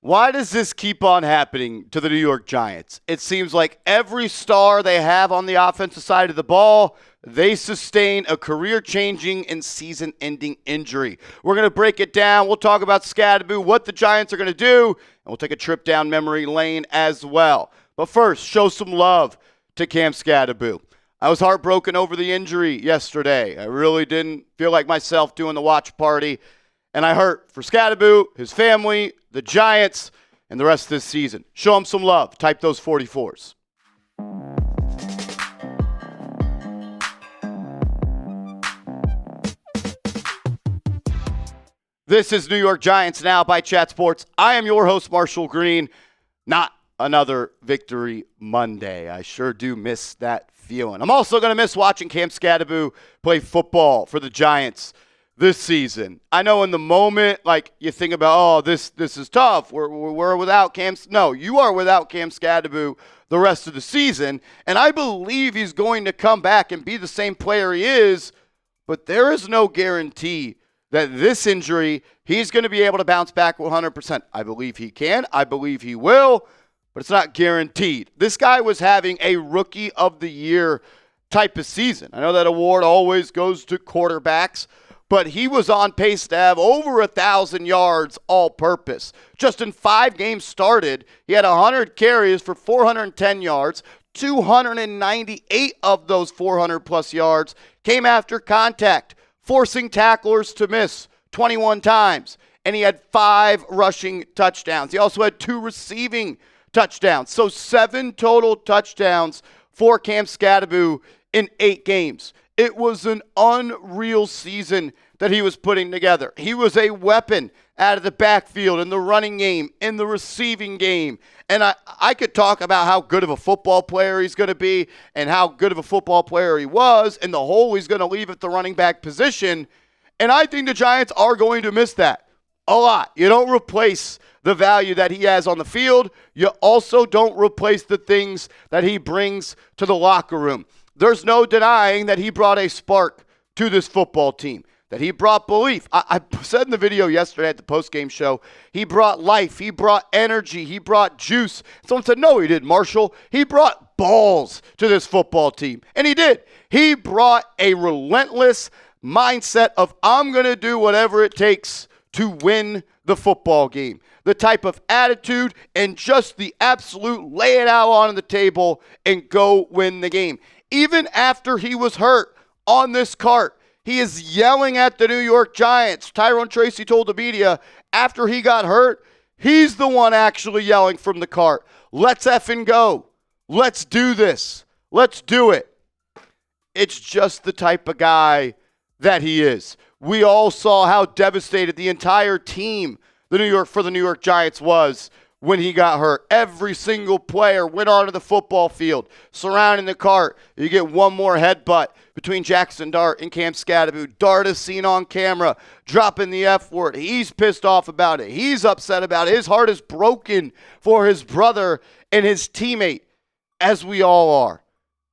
Why does this keep on happening to the New York Giants? It seems like every star they have on the offensive side of the ball, they sustain a career-changing and season-ending injury. We're going to break it down. We'll talk about Skattebo, what the Giants are going to do, and we'll take a trip down memory lane as well. But first, show some love to Cam Skattebo. I was heartbroken over the injury yesterday. I really didn't feel like myself doing the watch party. And I hurt for Skattebo, his family, the Giants, and the rest of this season. Show him some love. Type those 44s. This is New York Giants Now by Chat Sports. I am your host, Marshall Green. Not another Victory Monday. I sure do miss that feeling. I'm also going to miss watching Cam Skattebo play football for the Giants this season. I know in the moment, like, you think about, oh, this is tough. We're without Cam. No, you are without Cam Skattebo the rest of the season, and I believe he's going to come back and be the same player he is, but there is no guarantee that this injury, he's going to be able to bounce back 100%. I believe he can. I believe he will, but it's not guaranteed. This guy was having a Rookie of the Year type of season. I know that award always goes to quarterbacks, but he was on pace to have over 1,000 yards all-purpose. Just in 5 games started, he had 100 carries for 410 yards. 298 of those 400-plus yards came after contact, forcing tacklers to miss 21 times. And he had 5 rushing touchdowns. He also had 2 receiving touchdowns. So 7 total touchdowns for Cam Skattebo in 8 games. It was an unreal season that he was putting together. He was a weapon out of the backfield in the running game, in the receiving game. And I could talk about how good of a football player he's going to be and how good of a football player he was and the hole he's going to leave at the running back position. And I think the Giants are going to miss that a lot. You don't replace the value that he has on the field. You also don't replace the things that he brings to the locker room. There's no denying that he brought a spark to this football team, that he brought belief. I said in the video yesterday at the postgame show, he brought life, he brought energy, he brought juice. Someone said, no, he didn't, Marshall. He brought balls to this football team, and he did. He brought a relentless mindset of, I'm going to do whatever it takes to win the football game. The type of attitude and just the absolute lay it out on the table and go win the game. Even after he was hurt on this cart, he is yelling at the New York Giants. Tyrone Tracy told the media after he got hurt, he's the one actually yelling from the cart. Let's effing go. Let's do this. Let's do it. It's just the type of guy that he is. We all saw how devastated the entire team the New York Giants was when he got hurt. Every single player went onto the football field, surrounding the cart. You get one more headbutt between Jaxson Dart and Cam Skattebo. Dart is seen on camera dropping the F word. He's pissed off about it. He's upset about it. His heart is broken for his brother and his teammate, as we all are.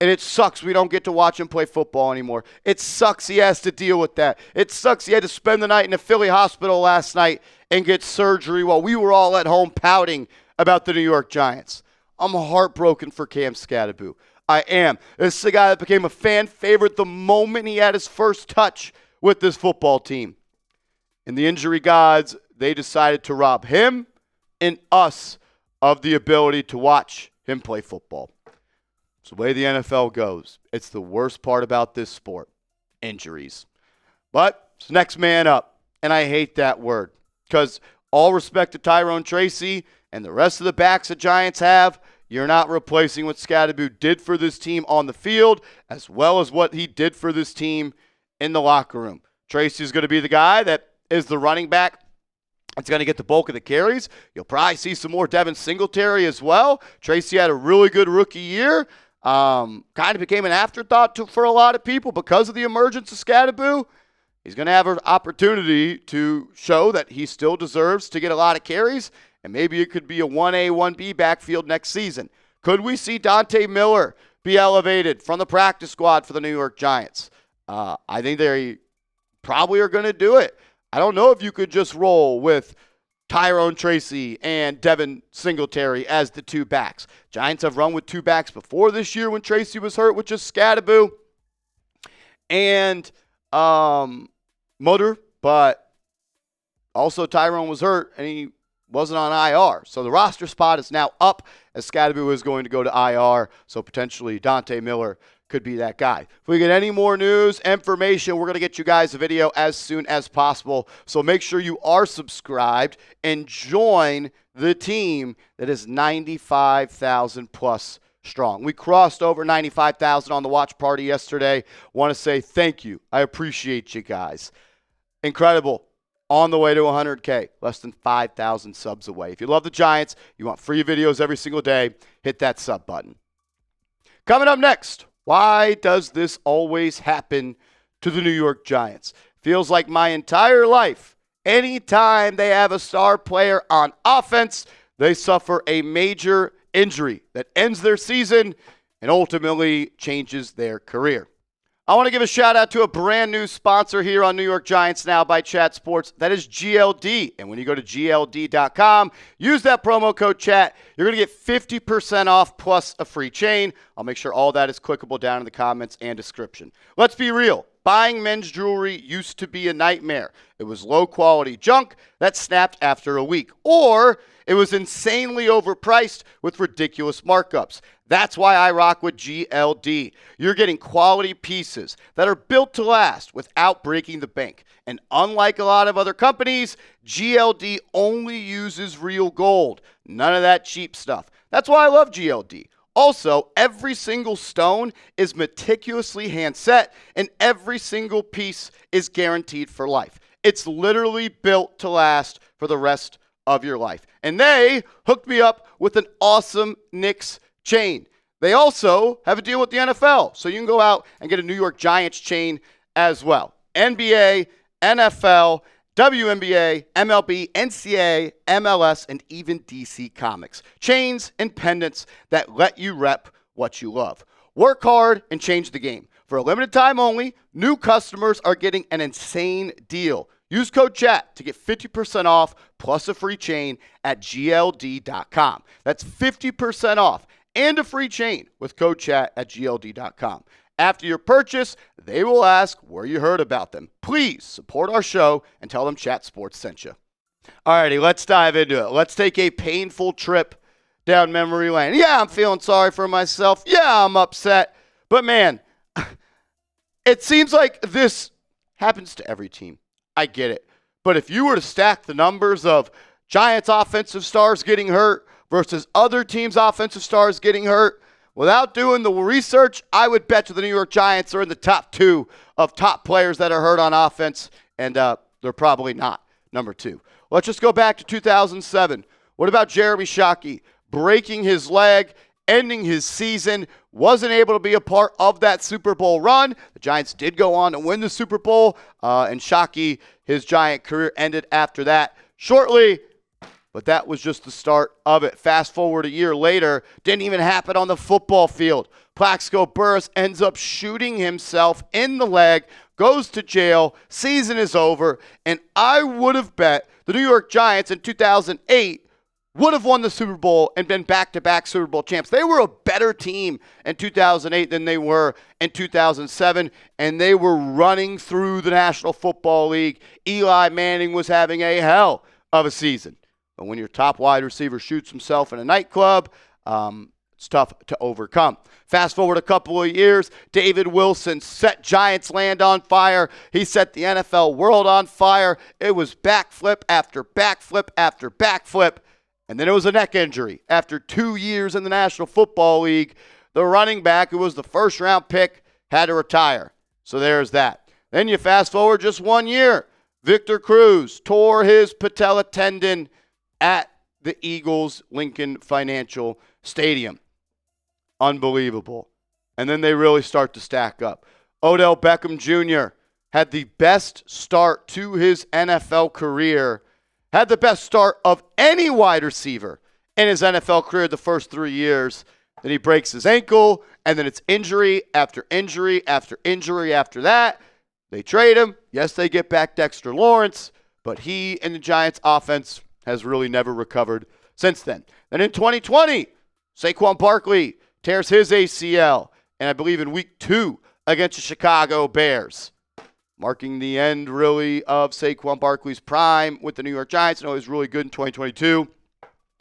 And it sucks we don't get to watch him play football anymore. It sucks he has to deal with that. It sucks he had to spend the night in a Philly hospital last night and get surgery while we were all at home pouting about the New York Giants. I'm heartbroken for Cam Skattebo. I am. This is a guy that became a fan favorite the moment he had his first touch with this football team. And the injury gods, they decided to rob him and us of the ability to watch him play football. It's the way the NFL goes. It's the worst part about this sport, injuries. But it's next man up, and I hate that word because all respect to Tyrone Tracy and the rest of the backs the Giants have, you're not replacing what Skattebo did for this team on the field as well as what he did for this team in the locker room. Tracy's going to be the guy that is the running back. It's going to get the bulk of the carries. You'll probably see some more Devin Singletary as well. Tracy had a really good rookie year. Kind of became an afterthought for a lot of people because of the emergence of Skattebo. He's going to have an opportunity to show that he still deserves to get a lot of carries, and maybe it could be a 1A, 1B backfield next season. Could we see Dante Miller be elevated from the practice squad for the New York Giants? I think they probably are going to do it. I don't know if you could just roll with Tyrone Tracy and Devin Singletary as the two backs. Giants have run with two backs before this year when Tracy was hurt, which is Skattebo and Mutter, but also Tyrone was hurt and he wasn't on IR. So the roster spot is now up as Skattebo is going to go to IR. So potentially Dante Miller could be that guy. If we get any more news, information, we're going to get you guys a video as soon as possible. So make sure you are subscribed and join the team that is 95,000 plus strong. We crossed over 95,000 on the watch party yesterday. Want to say thank you. I appreciate you guys. Incredible. On the way to 100K, less than 5,000 subs away. If you love the Giants, you want free videos every single day, hit that sub button. Coming up next, why does this always happen to the New York Giants? Feels like my entire life, anytime they have a star player on offense, they suffer a major injury that ends their season and ultimately changes their career. I want to give a shout out to a brand new sponsor here on New York Giants Now by Chat Sports. That is GLD. And when you go to GLD.com, use that promo code CHAT. You're going to get 50% off plus a free chain. I'll make sure all that is clickable down in the comments and description. Let's be real. Buying men's jewelry used to be a nightmare. It was low-quality junk that snapped after a week. Or it was insanely overpriced with ridiculous markups. That's why I rock with GLD. You're getting quality pieces that are built to last without breaking the bank. And unlike a lot of other companies, GLD only uses real gold. None of that cheap stuff. That's why I love GLD. Also, every single stone is meticulously hand set, and every single piece is guaranteed for life. It's literally built to last for the rest of your life. And they hooked me up with an awesome Knicks chain. They also have a deal with the NFL, so you can go out and get a New York Giants chain as well. NBA, NFL, WNBA, MLB, NCAA, MLS, and even DC Comics. Chains and pendants that let you rep what you love. Work hard and change the game. For a limited time only, new customers are getting an insane deal. Use code CHAT to get 50% off plus a free chain at GLD.com. That's 50% off and a free chain with code CHAT at GLD.com. After your purchase, they will ask where you heard about them. Please support our show and tell them Chat Sports sent you. Alrighty, let's dive into it. Let's take a painful trip down memory lane. Yeah, I'm feeling sorry for myself. Yeah, I'm upset. But man, it seems like this happens to every team. I get it. But if you were to stack the numbers of Giants offensive stars getting hurt versus other teams' offensive stars getting hurt, without doing the research, I would bet you the New York Giants are in the top 2 of top players that are hurt on offense, and they're probably not number 2. Let's just go back to 2007. What about Jeremy Shockey breaking his leg, ending his season, wasn't able to be a part of that Super Bowl run? The Giants did go on to win the Super Bowl, and Shockey, his Giant career ended after that shortly. But that was just the start of it. Fast forward a year later, didn't even happen on the football field. Plaxico Burress ends up shooting himself in the leg, goes to jail, season is over, and I would have bet the New York Giants in 2008 would have won the Super Bowl and been back-to-back Super Bowl champs. They were a better team in 2008 than they were in 2007, and they were running through the National Football League. Eli Manning was having a hell of a season. But when your top wide receiver shoots himself in a nightclub, it's tough to overcome. Fast forward a couple of years, David Wilson set Giants land on fire. He set the NFL world on fire. It was backflip after backflip after backflip. And then it was a neck injury. After 2 years in the National Football League, the running back, who was the first-round pick, had to retire. So there's that. Then you fast forward just 1 year. Victor Cruz tore his patella tendon at the Eagles Lincoln Financial Stadium. Unbelievable. And then they really start to stack up. Odell Beckham Jr. had the best start to his NFL career, had the best start of any wide receiver in his NFL career the first 3 years. Then he breaks his ankle, and then it's injury after injury after injury after that. They trade him. Yes, they get back Dexter Lawrence, but he and the Giants offense has really never recovered since then. Then in 2020, Saquon Barkley tears his ACL, and I believe in week 2 against the Chicago Bears, marking the end, really, of Saquon Barkley's prime with the New York Giants. I know he was really good in 2022,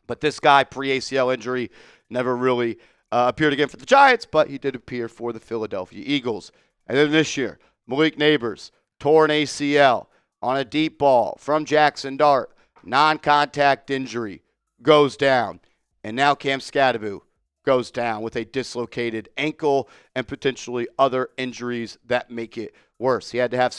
but this guy, pre-ACL injury, never really appeared again for the Giants, but he did appear for the Philadelphia Eagles. And then this year, Malik Neighbors tore an ACL on a deep ball from Jaxson Dart. Non-contact injury, goes down. And now Cam Skattebo goes down with a dislocated ankle and potentially other injuries that make it worse. He had to have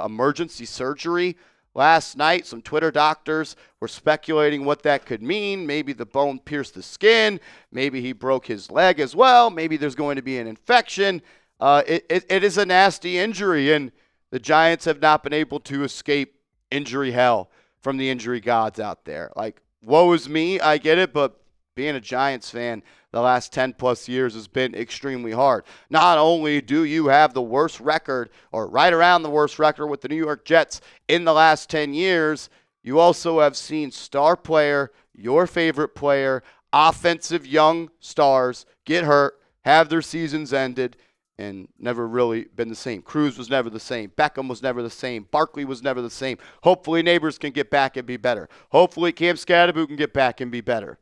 emergency surgery last night. Some Twitter doctors were speculating what that could mean. Maybe the bone pierced the skin. Maybe he broke his leg as well. Maybe there's going to be an infection. It is a nasty injury, and the Giants have not been able to escape injury hell from the injury gods out there. Like, woe is me, I get it, but being a Giants fan the last 10-plus years has been extremely hard. Not only do you have the worst record, or right around the worst record with the New York Jets in the last 10 years, you also have seen star player, your favorite player, offensive young stars get hurt, have their seasons ended, and never really been the same. Cruz was never the same. Beckham was never the same. Barkley was never the same. Hopefully Neighbors can get back and be better. Hopefully Cam Skattebo can get back and be better.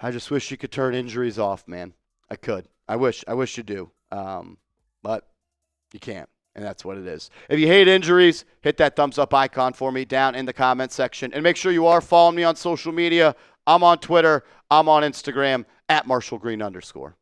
I just wish you could turn injuries off, man. I could. I wish you do. But you can't, and that's what it is. If you hate injuries, hit that thumbs up icon for me down in the comment section. And make sure you are following me on social media. I'm on Twitter. I'm on Instagram, @MarshallGreen_.